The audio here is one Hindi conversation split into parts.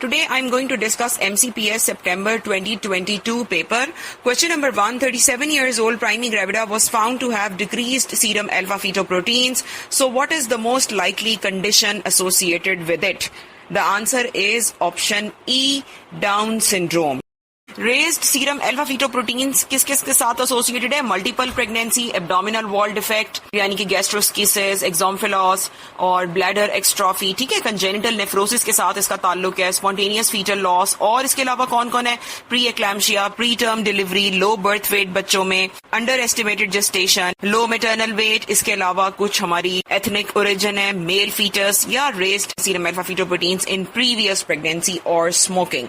Today I am going to discuss MCPS September 2022 paper. Question number 1. 37 years old Primey gravida was found to have decreased serum alpha-fetoproteins. So what is the most likely condition associated with it? The answer is option E, Down syndrome. Raised serum alpha fetoproteins किस किस के साथ एसोसिएटेड है? Multiple pregnancy, abdominal wall defect यानी कि गैस्ट्रोस्किसिस, एक्सोम्फिलोस और ब्लैडर एक्सट्रॉफी, ठीक है, कंजेनिटल नेफ्रोसिस के साथ इसका ताल्लुक है, स्पॉन्टेनियस फीटल लॉस, और इसके अलावा कौन कौन है? Pre eclampsia, pre term delivery, low birth weight बच्चों में, under estimated gestation, low maternal weight, इसके अलावा कुछ हमारी एथनिक ओरिजिन है, मेल फीटस या raised serum alpha fetoproteins in previous pregnancy और smoking.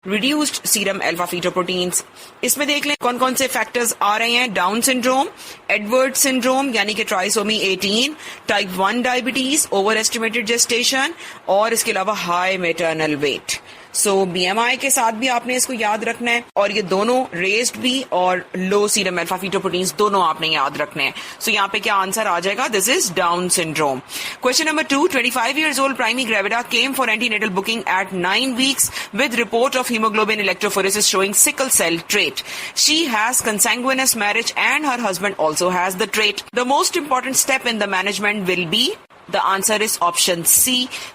Reduced serum alpha fetoproteins, इसमें देख लें कौन कौन से फैक्टर्स आ रहे हैं। डाउन सिंड्रोम, एडवर्ड सिंड्रोम यानी कि trisomy 18, type 1 diabetes, over estimated gestation और इसके अलावा हाई मैटरनल वेट। सो BMI के साथ भी आपने इसको याद रखना है, और ये दोनों रेज्ड भी और लो सीरम अल्फा फीटोप्रोटीन्स दोनों आपने याद रखने हैं। सो यहाँ पे क्या आंसर आ जाएगा? This is down syndrome. Question number 2. 25 years old Primey gravida came for antenatal booking at 9 weeks with report of hemoglobin electrophoresis showing sickle cell trait. She has consanguineous marriage and her husband also has the trait. The most important step in the management will be, The answer is option C,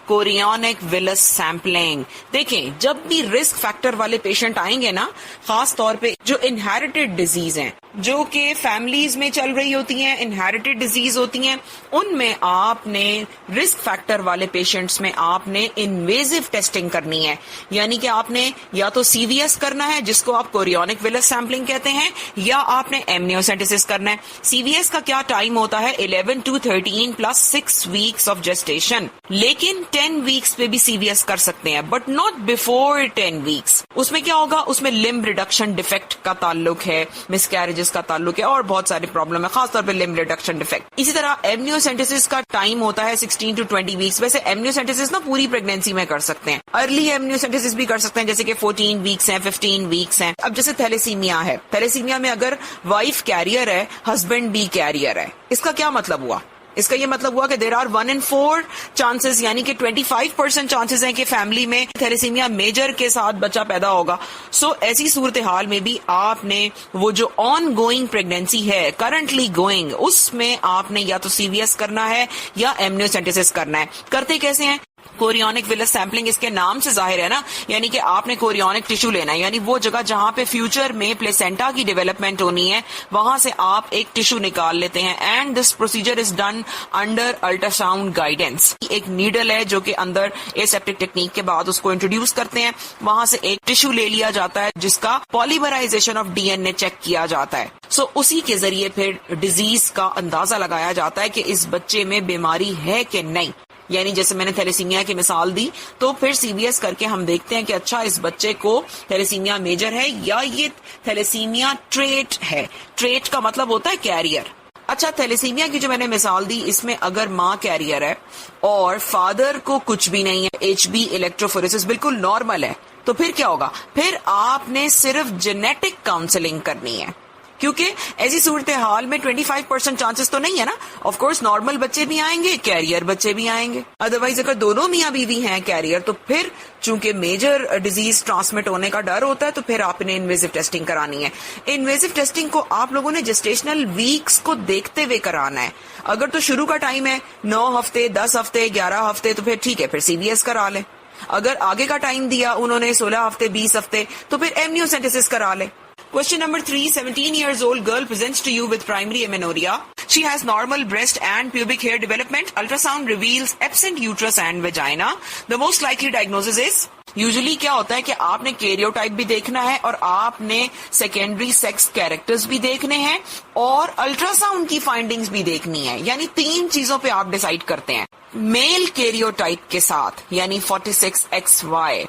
chorionic villus sampling. देखें, जब भी रिस्क फैक्टर वाले पेशेंट आएंगे ना, खास तौर पे जो इनहेरिटेड डिजीज हैं, जो कि फैमिलीज में चल रही होती हैं, इनहेरिटेड डिजीज होती हैं, उनमें आपने रिस्क फैक्टर वाले पेशेंट्स में आपने इन्वेजिव टेस्टिंग करनी है। यानी कि आपने या तो CVS करना है, जिसको आप कोरियोनिक विलस सैम्पलिंग कहते हैं, या आपने एमनियोसेंटेसिस करना है। CVS का क्या टाइम होता है? 11 to 13 plus 6 weeks of gestation. लेकिन 10 weeks पे भी CVS कर सकते हैं, बट नॉट बिफोर 10 weeks. उसमें क्या होगा? उसमें लिम्ब रिडक्शन डिफेक्ट का ताल्लुक है, मिसकैरेजेस का ताल्लुक है, और बहुत सारे प्रॉब्लम है, खासतौर पे लिम्ब रिडक्शन डिफेक्ट। इसी तरह एमनियोसेंटेसिस का टाइम होता है 16 to 20 weeks. वैसे एमनियोसेंटेसिस ना पूरी प्रेगनेंसी में कर सकते हैं, अर्ली एमनियोसेंटेसिस भी कर सकते हैं, जैसे कि 14 weeks है, 15 weeks है। अब जैसे थैलेसीमिया है, थैलेसीमिया में अगर वाइफ कैरियर है, हस्बैंड भी कैरियर है, इसका क्या मतलब हुआ? इसका ये मतलब हुआ कि देर आर 1 in 4 चांसेस, यानी कि 25% चांसेस हैं कि फैमिली में थैलेसीमिया मेजर के साथ बच्चा पैदा होगा। सो ऐसी सूरत हाल में भी आपने वो जो ऑन गोइंग प्रेगनेंसी है, करंटली गोइंग, उसमें आपने या तो CVS करना है या एमनियोसेंटेसिस करना है। करते कैसे हैं? कोरियोनिक विलस सैम्पलिंग इसके नाम से जाहिर है ना, यानी कि आपने कोरियोनिक टिश्यू लेना है, यानी वो जगह जहां पे फ्यूचर में प्लेसेंटा की डेवलपमेंट होनी है, वहां से आप एक टिश्यू निकाल लेते हैं। And this procedure is done under ultrasound guidance. एक नीडल है जो कि अंदर एसेप्टिक टेक्निक के बाद उसको इंट्रोड्यूस करते हैं, वहां से एक टिश्यू ले लिया जाता है जिसका पॉलीमराइजेशन ऑफ DNA चेक किया जाता है। सो उसी के जरिए फिर डिजीज का अंदाजा लगाया जाता है कि इस बच्चे में बीमारी है कि नहीं। यानी जैसे मैंने थैलेसीमिया की मिसाल दी, तो फिर CVS करके हम देखते हैं कि अच्छा, इस बच्चे को थैलेसीमिया मेजर है या ये थैलेसीमिया ट्रेट है। ट्रेट का मतलब होता है कैरियर। अच्छा, थैलेसीमिया की जो मैंने मिसाल दी, इसमें अगर माँ कैरियर है और फादर को कुछ भी नहीं है, HB इलेक्ट्रोफोरेसिस बिल्कुल नॉर्मल है, तो फिर क्या होगा? फिर आपने सिर्फ जेनेटिक काउंसलिंग करनी है, क्योंकि ऐसी सूरत हाल में 25% चांसेस तो नहीं है ना। ऑफ कोर्स नॉर्मल बच्चे भी आएंगे, कैरियर बच्चे भी आएंगे। अदरवाइज अगर दोनों मियाँ बीवी हैं कैरियर, तो फिर चूंकि मेजर डिजीज ट्रांसमिट होने का डर होता है, तो फिर आपने इन्वेजिव टेस्टिंग करानी है। इन्वेजिव टेस्टिंग को आप लोगों ने जेस्टेशनल वीक्स को देखते हुए कराना है। अगर तो शुरू का टाइम है 9 हफ्ते, 10 हफ्ते, 11 हफ्ते, तो फिर ठीक है, फिर CVS करा ले। अगर आगे का टाइम दिया उन्होंने 16 हफ्ते, 20 हफ्ते, तो फिर एमनियोसेंटेसिस करा ले। Question number 3. 17 years old girl presents to you with primary amenorrhea. She has normal breast and pubic hair development. Ultrasound reveals absent uterus and vagina. The most likely diagnosis is? Usually क्या होता है कि आपने कैरियोटाइप भी देखना है और आपने सेकेंडरी सेक्स कैरेक्टर्स भी देखने हैं और अल्ट्रासाउंड की फाइंडिंग्स भी देखनी है। यानी 3 चीजों पे आप डिसाइड करते हैं। मेल कैरियोटाइप के साथ यानी 46XY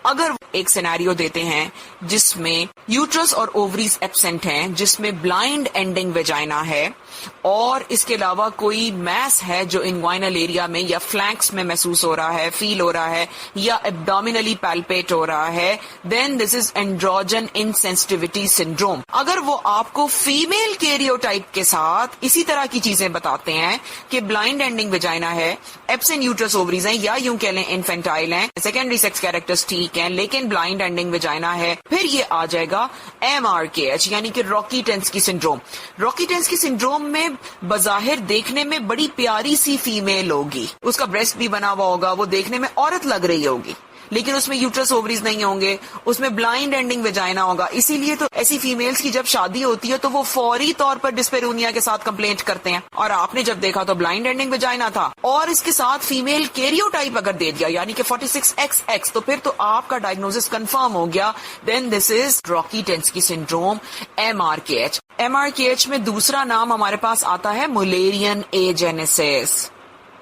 अगर एक सिनेरियो देते हैं जिसमें यूट्रस और ओवरीज एब्सेंट हैं, जिसमें ब्लाइंड एंडिंग वेजाइना है, और इसके अलावा कोई मैस है जो इंग्वाइनल एरिया में या फ्लैंक्स में महसूस हो रहा है, फील हो रहा है, या एब्डोमिनली पैल्पेट हो रहा है, then this is androgen insensitivity syndrome. अगर वो आपको फीमेल कैरियोटाइप के साथ इसी तरह की चीजें बताते हैं कि ब्लाइंड एंडिंग वेजाइना है, एब्सेंट यूट्रस ओवरीज हैं, या यूं कह लें इन्फेंटाइल हैं, सेकेंडरी सेक्स कैरेक्टर्स ठीक हैं, लेकिन ब्लाइंड एंडिंग वेजाइना है, फिर ये आ जाएगा MRKH यानी कि रॉकी-टेंस्की सिंड्रोम। रॉकी-टेंस्की सिंड्रोम में बजाहिर देखने में बड़ी प्यारी सी फीमेल होगी, उसका ब्रेस्ट भी बना हुआ होगा, वो देखने में औरत लग रही होगी, लेकिन उसमें यूट्रस ओवरीज नहीं होंगे, उसमें ब्लाइंड एंडिंग वेजाइना होगा। इसीलिए तो ऐसी फीमेल्स की जब शादी होती है तो वो फौरी तौर पर डिस्पेरूनिया के साथ कंप्लेंट करते हैं, और आपने जब देखा तो ब्लाइंड एंडिंग वेजाइना था और इसके साथ फीमेल कैरियोटाइप अगर दे दिया यानी कि 46XX, तो फिर तो आपका डायग्नोसिस कंफर्म हो गया। Then this is Rokitansky syndrome, MRKH। MRKH में दूसरा नाम हमारे पास आता है मुलेरियन एजेनेसिस।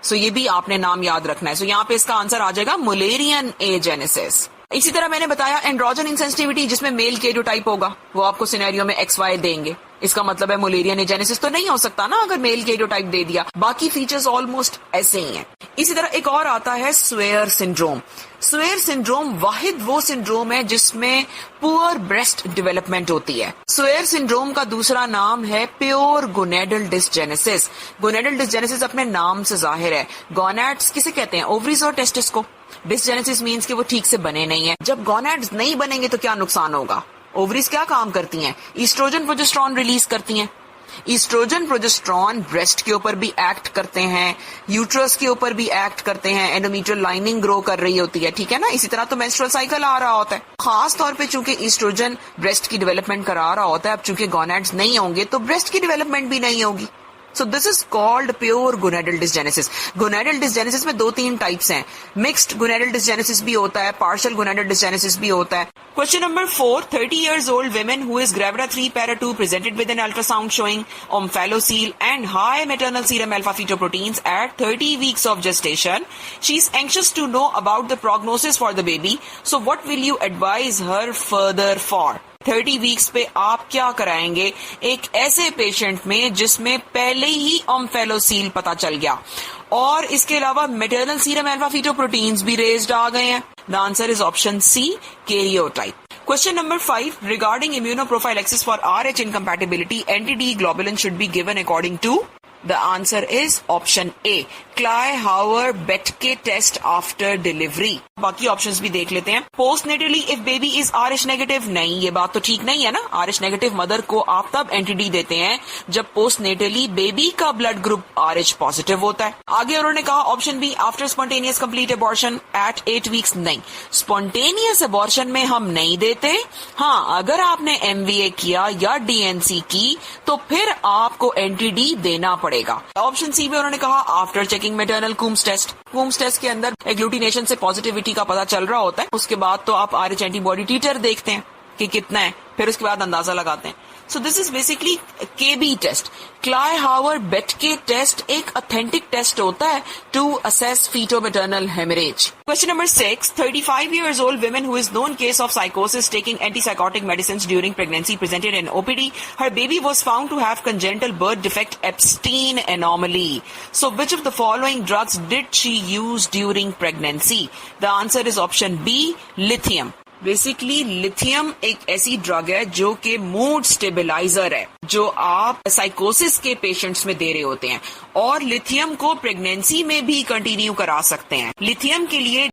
सो ये भी आपने नाम याद रखना है। सो यहाँ पे इसका आंसर आ जाएगा मुलेरियन एजेनेसिस। इसी तरह मैंने बताया एंड्रोजन इनसेंसिटिविटी, जिसमें मेल कैरियोटाइप होगा, वो आपको सिनेरियो में XY देंगे। इसका मतलब है मुलेरियन एजेनेसिस तो नहीं हो सकता ना अगर मेल कैरियोटाइप दे दिया। बाकी फीचर्स ऑलमोस्ट ऐसे ही हैं। इसी तरह एक और आता है स्वेयर सिंड्रोम। स्वेयर सिंड्रोम वाहिद वो सिंड्रोम है जिसमें पुअर ब्रेस्ट डेवलपमेंट होती है। स्वेयर सिंड्रोम का दूसरा नाम है pure gonadal dysgenesis. Gonadal dysgenesis अपने नाम से जाहिर है। गोनैड्स किसे कहते हैं? ओवरीज और टेस्टिस को। डिसजेनेसिस मींस कि वो ठीक से बने नहीं है। जब गोनैड्स नहीं बनेंगे तो क्या नुकसान होगा? ओवरीज क्या काम करती हैं? ईस्ट्रोजन प्रोजेस्टेरॉन रिलीज करती हैं। ईस्ट्रोजन प्रोजेस्टेरॉन ब्रेस्ट के ऊपर भी एक्ट करते हैं, यूट्रस के ऊपर भी एक्ट करते हैं, एंडोमेट्रियल लाइनिंग ग्रो कर रही होती है, ठीक है ना। इसी तरह तो मेंस्ट्रुअल साइकिल आ रहा होता है। खास तौर पे चूंकि ईस्ट्रोजन ब्रेस्ट की डेवलपमेंट करा रहा होता है, अब चूंकि गोनैड्स नहीं होंगे तो ब्रेस्ट की डेवलपमेंट भी नहीं होगी। So this is called pure gonadal dysgenesis. Gonadal dysgenesis में 2-3 टाइप्स हैं। Mixed gonadal dysgenesis भी होता है, partial gonadal dysgenesis भी होता है। Question number 4, 30 years old woman who is gravida 3 para 2 presented with an ultrasound showing omphalocele and high maternal serum alpha fetoproteins at 30 weeks of gestation. She is anxious to know about the prognosis for the baby. So what will you advise her further for? 30 weeks पे आप क्या कराएंगे एक ऐसे पेशेंट में जिसमें पहले ही ओम्फेलोसील पता चल गया और इसके अलावा मैटरनल सीरम अल्फा फीटोप्रोटीन्स भी रेज्ड आ गए हैं? The answer is option C, karyotype. Question number 5, regarding immunoprophylaxis for Rh incompatibility, anti-D globulin should be given according to? The answer is option A, Kleihauer-Betke test after delivery. बाकी ऑप्शंस भी देख लेते हैं. Postnatally if baby is RH negative, नहीं, ये बात तो ठीक नहीं है ना. RH negative मदर को आप तब एंटी-डी देते हैं जब postnatally बेबी का ब्लड ग्रुप RH पॉजिटिव होता है. आगे उन्होंने कहा option B, after spontaneous complete abortion at 8 weeks. नहीं, स्पॉन्टेनियस अबॉर्शन में हम नहीं देते. हाँ, अगर आपने MVA किया या DNC की तो फिर आपको एंटी-डी देना पड़ेगा. ऑप्शन सी में उन्होंने कहा after checking maternal Coombs test. Coombs test के अंदर एग्लूटिनेशन से पॉजिटिविटी का पता चल रहा होता है. उसके बाद तो आप RH एंटीबॉडी टीटर देखते हैं कि कितना है, फिर उसके बाद अंदाजा लगाते हैं. So this is basically KB test. Kleihauer-Betke test एक authentic test होता है to assess feto-maternal hemorrhage. Question number 6, 35 years old woman who is known case of psychosis taking antipsychotic medicines during pregnancy presented in OPD. Her baby was found to have congenital birth defect Epstein anomaly. So which of the following drugs did she use during pregnancy? The answer is option B, lithium. Basically lithium एक ऐसी ड्रग है जो कि मूड स्टेबलाइजर है, जो आप साइकोसिस के पेशेंट्स में दे रहे होते हैं, और लिथियम को प्रेगनेंसी में भी कंटिन्यू करा सकते हैं. लिथियम के लिए